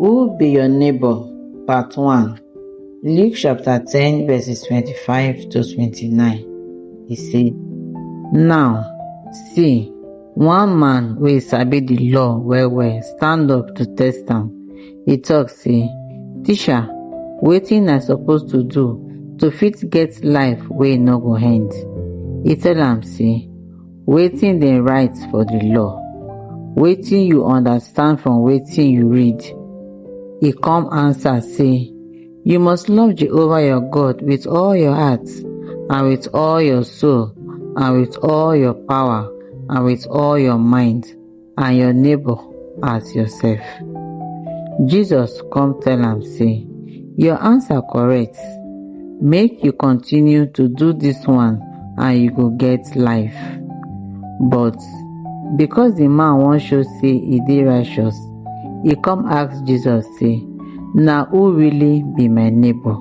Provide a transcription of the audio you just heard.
Who be your neighbor? Part 1. Luke chapter 10 verses 25 to 29. He said, Now, see, one man wey sabi the law well stand up to test am. He talk say, Teacher, wetin I suppose to do to fit get life wey no go end? He tell am say, wetin dem write for the law? Wetin you understand from wetin you read? He come answer say, you must love Jehovah your God with all your heart, and with all your soul, and with all your power, and with all your mind, and your neighbor as yourself. Jesus come tell am say, your answer correct. Make you continue to do this one, and you go get life. But because the man wan show say he dey righteous, he come ask Jesus say, na who really be my neighbor?